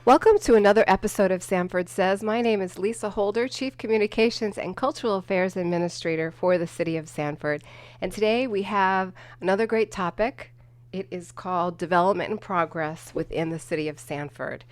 Welcome to another episode of Sanford Says. My name is Lisa Holder, Chief Communications and Cultural Affairs Administrator for the City of Sanford. And today we have another great topic. It is called Development in Progress within the City of Sanford.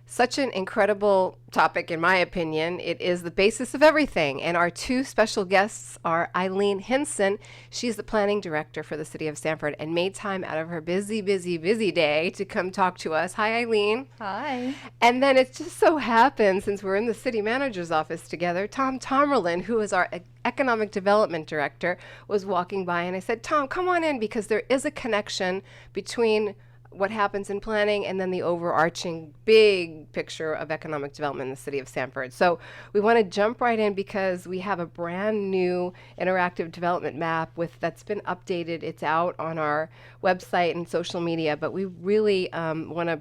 Such an incredible topic, in my opinion. It is the basis of everything. And our two special guests are Eileen Hinson. She's the planning director for the City of Sanford and made time out of her busy day to come talk to us. Hi, Eileen. Hi. And then it just so happens, since we're in the city manager's office together, Tom Tomerlin, who is our economic development director, was walking by. And I said, Tom, come on in, because there is a connection between what happens in planning and then the overarching big picture of economic development in the city of Sanford. So we want to jump right in because we have a brand new interactive development map that's been updated. It's out on our website and social media, but we really want to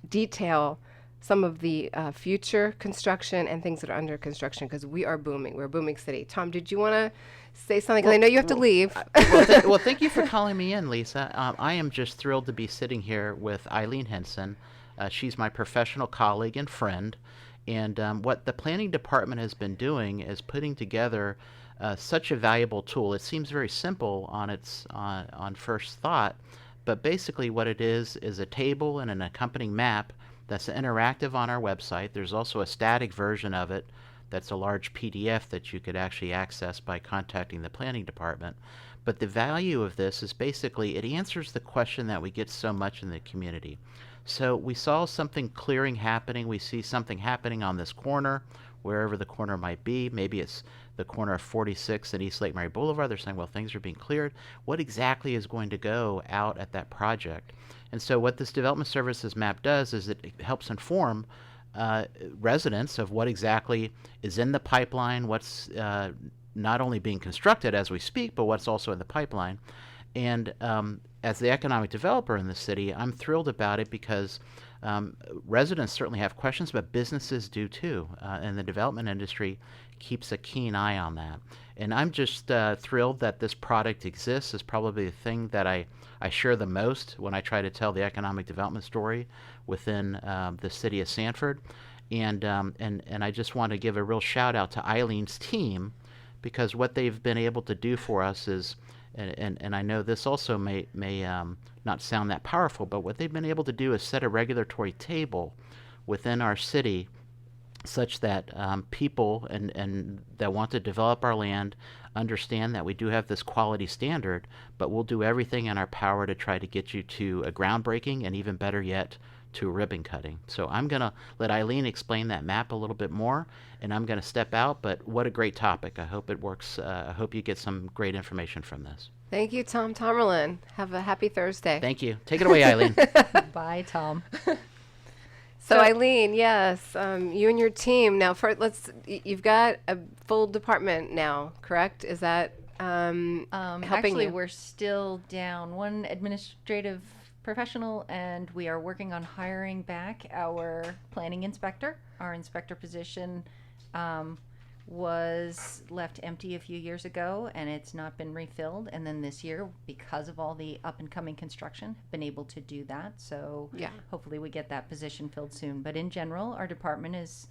detail some of the future construction and things that are under construction, because we are booming. We're a booming city. Tom, did you want to say something? Because I know you have to leave. Well, thank you for calling me in, Lisa. I am just thrilled to be sitting here with Eileen Hinson. She's my professional colleague and friend. And what the planning department has been doing is putting together such a valuable tool. It seems very simple on first thought, but basically what it is a table and an accompanying map that's interactive on our website. There's also a static version of it that's a large PDF that you could actually access by contacting the planning department. But the value of this is basically it answers the question that we get so much in the community. So we saw something clearing happening. We see something happening on this corner, wherever the corner might be. Maybe it's the corner of 46 and East Lake Mary Boulevard. They're saying, well, things are being cleared. What exactly is going to go out at that project? And so what this development services map does is it helps inform residents of what exactly is in the pipeline, what's not only being constructed as we speak, but what's also in the pipeline. And as the economic developer in the city, I'm thrilled about it because residents certainly have questions, but businesses do too. And the development industry keeps a keen eye on that. And I'm just thrilled that this product exists. Is probably the thing that I share the most when I try to tell the economic development story within the city of Sanford. And I just want to give a real shout out to Eileen's team, because what they've been able to do for us is, and I know this also may not sound that powerful, but what they've been able to do is set a regulatory table within our city such that people and that want to develop our land understand that we do have this quality standard, but we'll do everything in our power to try to get you to a groundbreaking and, even better yet, to a ribbon cutting. So I'm going to let Eileen explain that map a little bit more, and I'm going to step out, but what a great topic. I hope it works. I hope you get some great information from this. Thank you, Tom Tomerlin. Have a happy Thursday. Thank you. Take it away, Eileen. Bye, Tom. So Eileen, yes, you and your team now. You've got a full department now, correct? Is that helping actually, you? we're still down one administrative professional, and we are working on hiring back our planning inspector. Our inspector position was left empty a few years ago, and it's not been refilled. And then this year, because of all the up and coming construction, been able to do that. So hopefully we get that position filled soon. But in general, our department is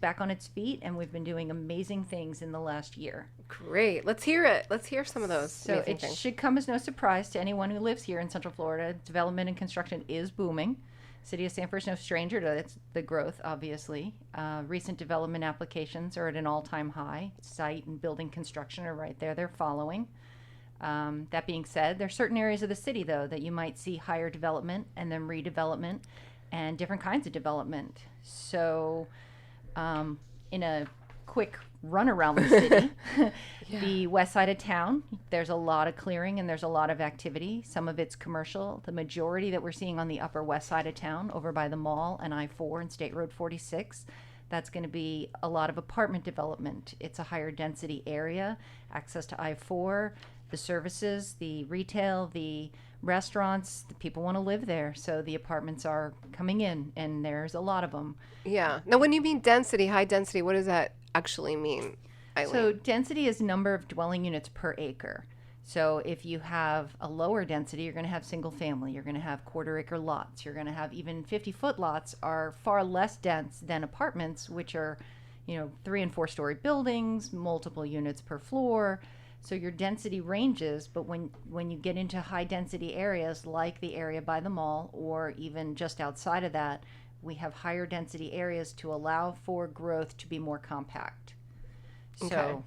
back on its feet, and we've been doing amazing things in the last year. Great. Let's hear it. Let's hear some of those. So it should come as no surprise to anyone who lives here in Central Florida. Development and construction is booming. City of Sanford is no stranger to the growth, obviously. Recent development applications are at an all-time high. Site and building construction are right there. They're following. That being said, there are certain areas of the city, though, that you might see higher development and then redevelopment and different kinds of development. So in a quick run around the city, the west side of town, there's a lot of clearing and there's a lot of activity. Some of it's commercial. The majority that we're seeing on the upper west side of town, over by the mall and I-4 and State Road 46, that's going to be a lot of apartment development. It's a higher density area, access to I-4, the services, the retail, the restaurants, the people want to live there. So the apartments are coming in, and there's a lot of them. Yeah. Now, when you mean density, high density, what does that actually mean, Eileen? So density is number of dwelling units per acre. So if you have a lower density, you're going to have single family, you're going to have quarter acre lots, you're going to have even 50-foot lots are far less dense than apartments, which are, 3 and 4 story buildings, multiple units per floor. So your density ranges, but when you get into high density areas like the area by the mall or even just outside of that, we have higher density areas to allow for growth to be more compact. Okay. So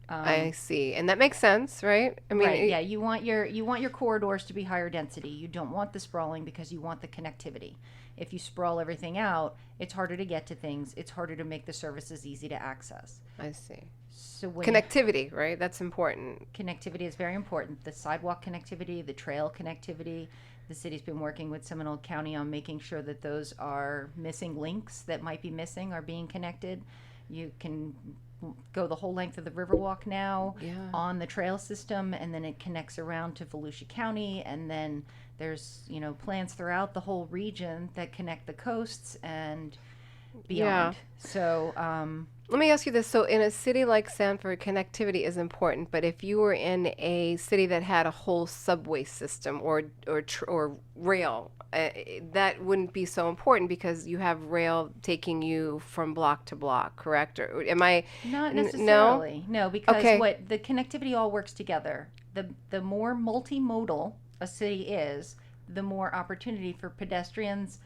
I see. And that makes sense, right? I mean, right, yeah, you want your corridors to be higher density. You don't want the sprawling because you want the connectivity. If you sprawl everything out, it's harder to get to things. It's harder to make the services easy to access. I see. So when Connectivity, right? That's important. connectivity is very important. The sidewalk connectivity, the trail connectivity. The city's been working with Seminole County on making sure that those are missing links that might be missing are being connected. You can go the whole length of the Riverwalk now Yeah. on the trail system, and then it connects around to Volusia County, and then there's plans throughout the whole region that connect the coasts and beyond. So Let me ask you this. So in a city like Sanford, connectivity is important, but if you were in a city that had a whole subway system or rail, that wouldn't be so important because you have rail taking you from block to block, correct? Or am I not no? necessarily. No, because Okay. what the connectivity all works together. The more multimodal a city is, the more opportunity for pedestrians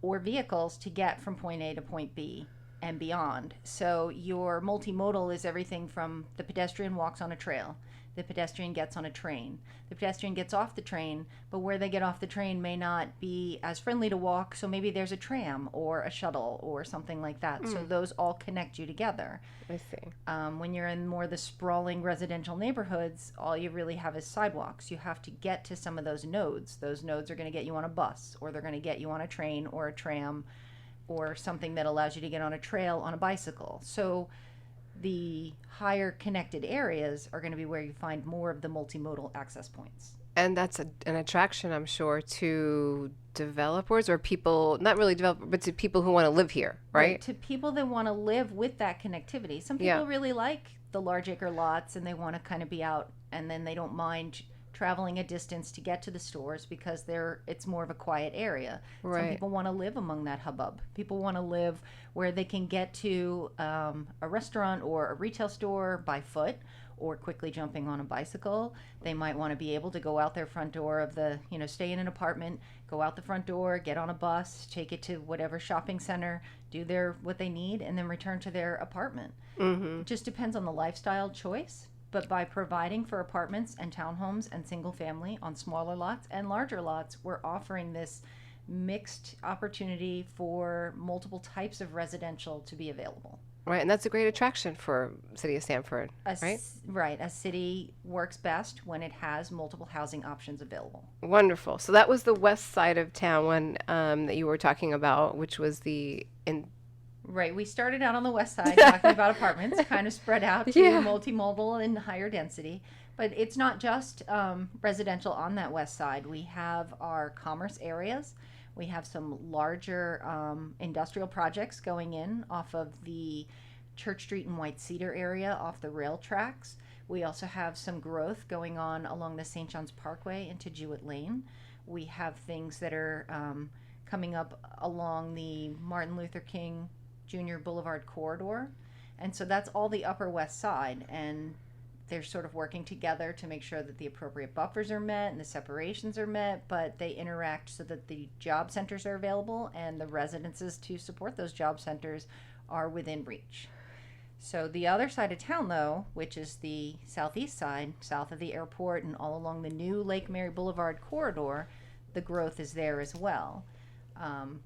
or vehicles to get from point A to point B and beyond. So your multimodal is everything from the pedestrian walks on a trail, the pedestrian gets on a train, the pedestrian gets off the train, but where they get off the train may not be as friendly to walk, so maybe there's a tram or a shuttle or something like that. So those all connect you together. I see. When you're in more the sprawling residential neighborhoods, all you really have is sidewalks. You have to get to some of those nodes. Those nodes are going to get you on a bus, or they're going to get you on a train or a tram, or something that allows you to get on a trail on a bicycle. So the higher connected areas are going to be where you find more of the multimodal access points. And that's an attraction, I'm sure, to developers or people, not really developers, but to people who want to live here, right? To people that want to live with that connectivity. Some people Yeah. really like the large acre lots and they want to kind of be out, and then they don't mind traveling a distance to get to the stores because it's more of a quiet area. Some Right. people want to live among that hubbub. People want to live where they can get to a restaurant or a retail store by foot or quickly jumping on a bicycle. They might want to be able to go out their front door of stay in an apartment, go out the front door, get on a bus, take it to whatever shopping center, do what they need, and then return to their apartment. It just depends on the lifestyle choice. But by providing for apartments and townhomes and single family on smaller lots and larger lots, we're offering this mixed opportunity for multiple types of residential to be available. Right, and that's a great attraction for City of Sanford, right? Right. A city works best when it has multiple housing options available. Wonderful. So that was the west side of town one that you were talking about, which was Right. We started out on the west side talking about apartments, kind of spread out to multimodal and higher density. But it's not just residential on that west side. We have our commerce areas. We have some larger industrial projects going in off of the Church Street and White Cedar area off the rail tracks. We also have some growth going on along the St. John's Parkway into Jewett Lane. We have things that are coming up along the Martin Luther King Jr. Boulevard corridor. And so that's all the Upper West Side. And they're sort of working together to make sure that the appropriate buffers are met and the separations are met, but they interact so that the job centers are available and the residences to support those job centers are within reach. So the other side of town, though, which is the southeast side, south of the airport and all along the new Lake Mary Boulevard corridor, the growth is there as well.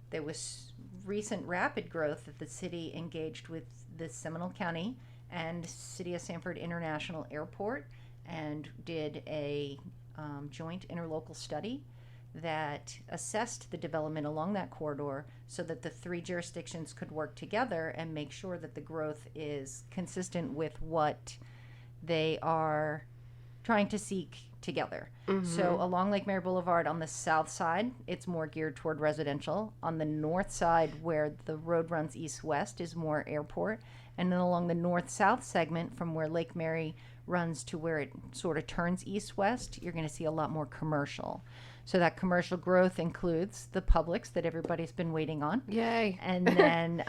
There was recent rapid growth that the city engaged with the Seminole County and City of Sanford International Airport and did a joint interlocal study that assessed the development along that corridor so that the three jurisdictions could work together and make sure that the growth is consistent with what they are trying to seek together. So along Lake Mary Boulevard on the south side, it's more geared toward residential. On the north side, where the road runs east-west, is more airport. And then along the north-south segment, from where Lake Mary runs to where it sort of turns east-west, you're going to see a lot more commercial. So that commercial growth includes the Publix that everybody's been waiting on. Yay. And then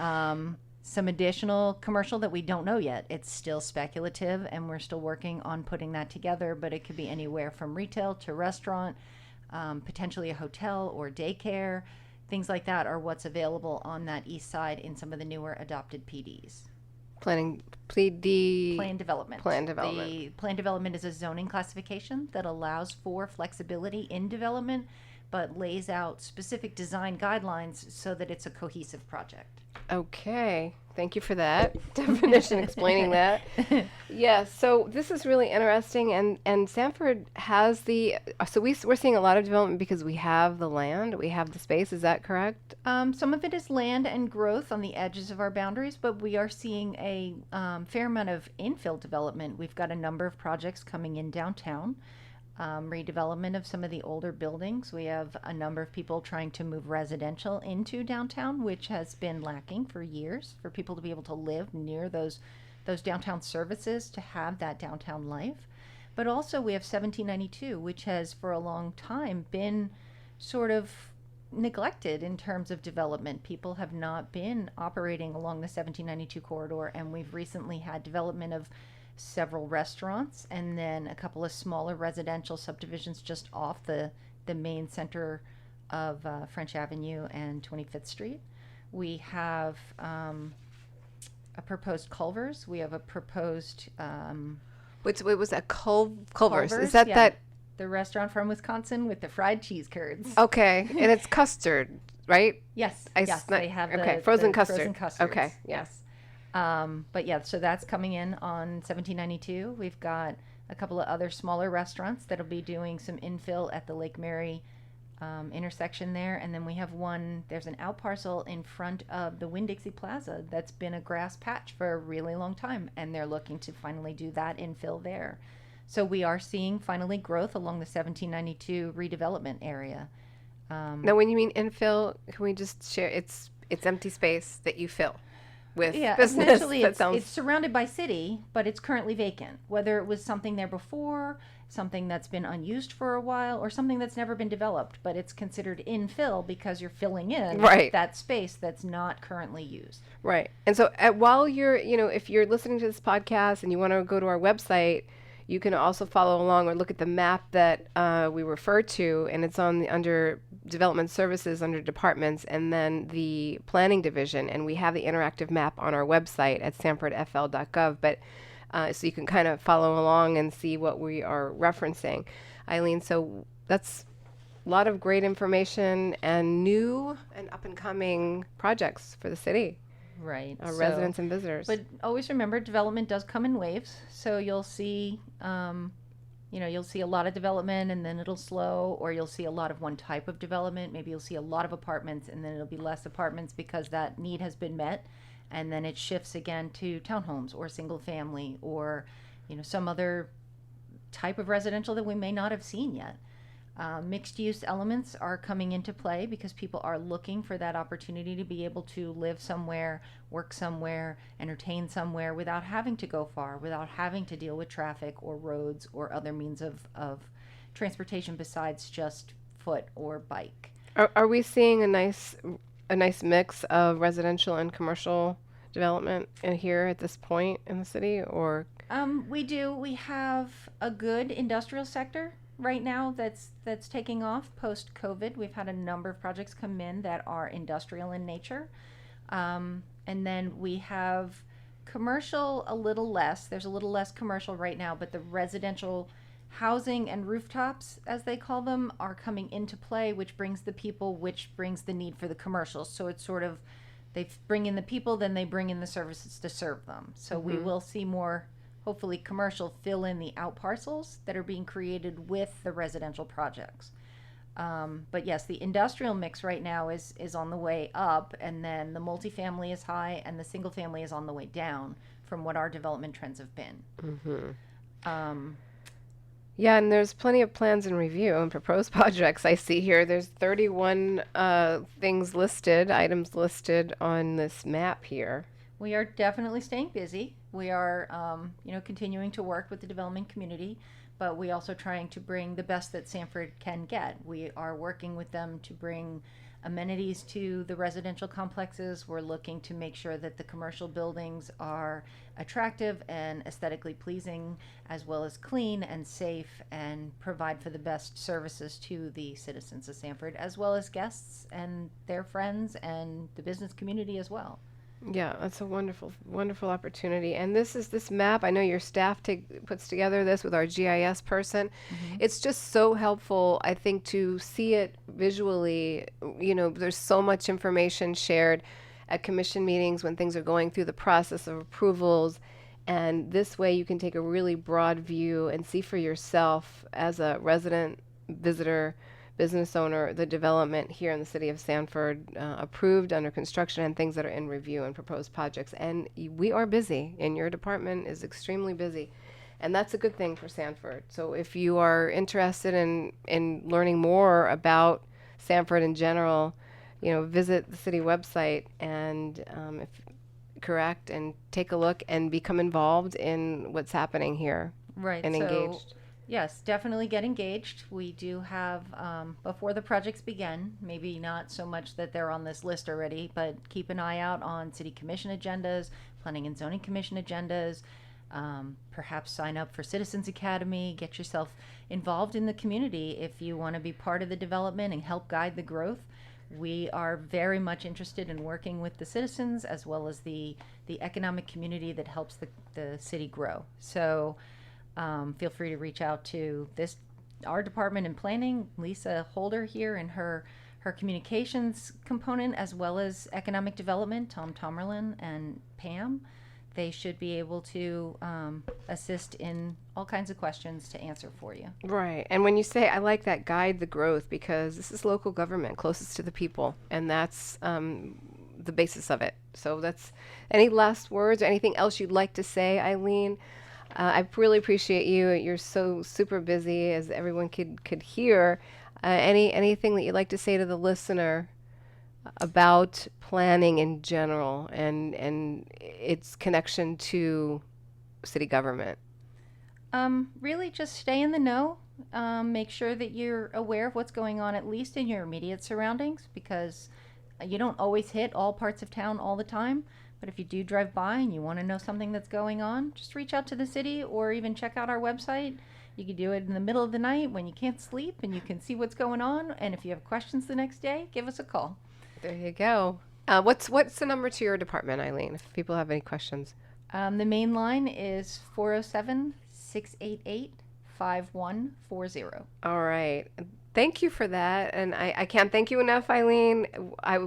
some additional commercial that we don't know yet. It's still speculative, and we're still working on putting that together, but it could be anywhere from retail to restaurant, potentially a hotel or daycare. Things like that are what's available on that east side in some of the newer adopted PDs. Plan development. The plan development is a zoning classification that allows for flexibility in development, but lays out specific design guidelines so that it's a cohesive project. Okay. Thank you for that definition, explaining that. Yeah, so this is really interesting, and Sanford has we're seeing a lot of development because we have the land, we have the space, is that correct? Some of it is land and growth on the edges of our boundaries, but we are seeing a fair amount of infill development. We've got a number of projects coming in downtown. Redevelopment of some of the older buildings. We have a number of people trying to move residential into downtown, which has been lacking for years, for people to be able to live near those downtown services, to have that downtown life. But also we have 1792, which has for a long time been sort of neglected in terms of development. People have not been operating along the 1792 corridor, and we've recently had development of several restaurants and then a couple of smaller residential subdivisions just off the main center of French Avenue and 25th Street. We have a proposed Culver's. We have a proposed What was that? Culver's? Is yeah, that the restaurant from Wisconsin with the fried cheese curds? Okay, and it's custard, right? Yes, Yes, they have frozen the custard. Frozen custards. Okay, yes. But yeah, so that's coming in on 1792. We've got a couple of other smaller restaurants that'll be doing some infill at the Lake Mary intersection there. And then we have there's an out parcel in front of the Winn-Dixie Plaza that's been a grass patch for a really long time, and they're looking to finally do that infill there. So we are seeing finally growth along the 1792 redevelopment area. Now, when you mean infill, can we just share? It's empty space that you fill with business. Essentially it's surrounded by city, but it's currently vacant. Whether it was something there before, something that's been unused for a while, or something that's never been developed, but it's considered infill because you're filling in that space that's not currently used. Right. And so while you're, if you're listening to this podcast and you want to go to our website, you can also follow along or look at the map that we refer to, and it's under development services, under departments, and then the planning division. And we have the interactive map on our website at sanfordfl.gov. But so you can kind of follow along and see what we are referencing. Eileen, so that's a lot of great information and new and up and coming projects for the city. Right. Residents and visitors. But always remember, development does come in waves. So you'll see, you'll see a lot of development and then it'll slow, or you'll see a lot of one type of development. Maybe you'll see a lot of apartments and then it'll be less apartments because that need has been met. And then it shifts again to townhomes or single family or, some other type of residential that we may not have seen yet. Mixed use elements are coming into play because people are looking for that opportunity to be able to live somewhere, work somewhere, entertain somewhere without having to go far, without having to deal with traffic or roads or other means of transportation besides just foot or bike. Are we seeing a nice mix of residential and commercial development in here at this point in the city, or? We do. We have a good industrial sector right now that's taking off post-COVID. We've had a number of projects come in that are industrial in nature. And then we have commercial a little less. There's a little less commercial right now, but the residential housing and rooftops, as they call them, are coming into play, which brings the people, which brings the need for the commercials. So it's sort of, they bring in the people, then they bring in the services to serve them. So we will see more, hopefully, commercial fill in the out parcels that are being created with the residential projects. But yes, the industrial mix right now is on the way up, and then the multifamily is high, and the single family is on the way down from what our development trends have been. Yeah, and there's plenty of plans in review and proposed projects I see here. There's 31 items listed on this map here. We are definitely staying busy. We are, continuing to work with the development community, but we also trying to bring the best that Sanford can get. We are working with them to bring amenities to the residential complexes. We're looking to make sure that the commercial buildings are attractive and aesthetically pleasing, as well as clean and safe, and provide for the best services to the citizens of Sanford, as well as guests and their friends and the business community as well. Yeah, that's a wonderful, wonderful opportunity. And this map. I know your staff puts together this with our GIS person. It's just so helpful, I think, to see it visually. There's so much information shared at commission meetings when things are going through the process of approvals. And this way you can take a really broad view and see for yourself as a resident, visitor, business owner, the development here in the city of Sanford, approved, under construction, and things that are in review and proposed projects. And we are busy, and your department is extremely busy. And that's a good thing for Sanford. So if you are interested in learning more about Sanford in general, visit the city website and and take a look and become involved in what's happening here. Right. And engaged. Yes, definitely get engaged. We do have, before the projects begin, maybe not so much that they're on this list already, but keep an eye out on city commission agendas, planning and zoning commission agendas. Perhaps sign up for Citizens Academy. Get yourself involved in the community if you want to be part of the development and help guide the growth. We are very much interested in working with the citizens as well as the economic community that helps the city grow. So feel free to reach out to our department in planning, Lisa Holder here, and her communications component, as well as economic development, Tom Tomerlin and Pam. They should be able to assist in all kinds of questions to answer for you. Right. And when you say, I like that, guide the growth, because this is local government, closest to the people, and that's the basis of it. So that's, any last words or anything else you'd like to say, Eileen? I really appreciate you. You're so super busy, as everyone could hear. Anything that you'd like to say to the listener about planning in general and its connection to city government? Really just stay in the know. Make sure that you're aware of what's going on, at least in your immediate surroundings, because you don't always hit all parts of town all the time. But if you do drive by and you want to know something that's going on, just reach out to the city or even check out our website. You can do it in the middle of the night when you can't sleep, and you can see what's going on. And if you have questions the next day, give us a call. There you go. What's the number to your department, Eileen, if people have any questions? The main line is 407-688-5140. All right. Thank you for that. And I can't thank you enough, Eileen.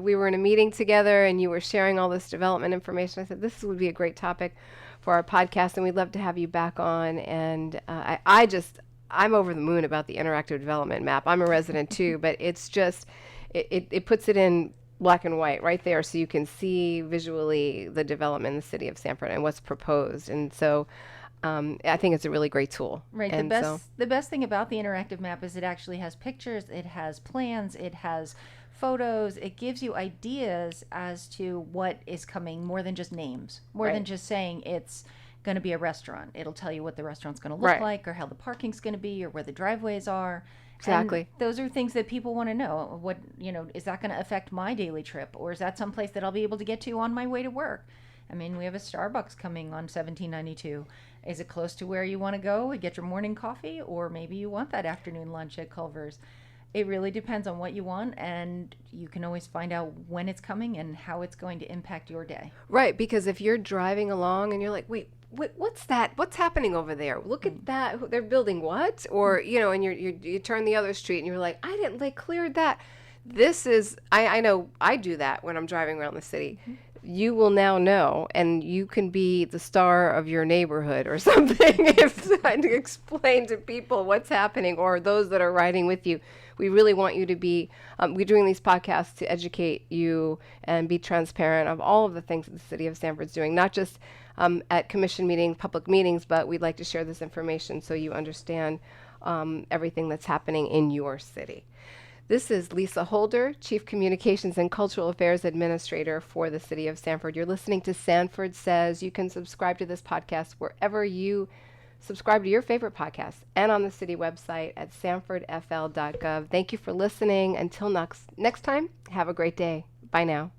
We were in a meeting together and you were sharing all this development information. I said, this would be a great topic for our podcast, and we'd love to have you back on. And I'm over the moon about the interactive development map. I'm a resident too, but it's just, it puts it in black and white right there, so you can see visually the development in the city of Sanford and what's proposed. And so I think it's a really great tool. Right. And the best thing about the interactive map is it actually has pictures, it has plans, it has photos. It gives you ideas as to what is coming, more than just names, more than just saying it's going to be a restaurant. It'll tell you what the restaurant's going to look like, or how the parking's going to be, or where the driveways are. Exactly. And those are things that people want to know. What, is that going to affect my daily trip, or is that someplace that I'll be able to get to on my way to work? I mean, we have a Starbucks coming on 1792. Is it close to where you want to go and get your morning coffee, or maybe you want that afternoon lunch at Culver's? It really depends on what you want, and you can always find out when it's coming and how it's going to impact your day. Right, because if you're driving along and you're like, wait, what's that? What's happening over there? Look at that. They're building what? Or, and you turn the other street and you're like, they cleared that. This is, I know I do that when I'm driving around the city. Mm-hmm. You will now know, and you can be the star of your neighborhood or something if trying to explain to people what's happening, or those that are riding with you. We really want you to be, we're doing these podcasts to educate you and be transparent of all of the things that the city of Sanford's doing, not just at commission meetings, public meetings, but we'd like to share this information so you understand everything that's happening in your city. This is Lisa Holder, Chief Communications and Cultural Affairs Administrator for the City of Sanford. You're listening to Sanford Says. You can subscribe to this podcast wherever you subscribe to your favorite podcast and on the city website at sanfordfl.gov. Thank you for listening. Until next time, have a great day. Bye now.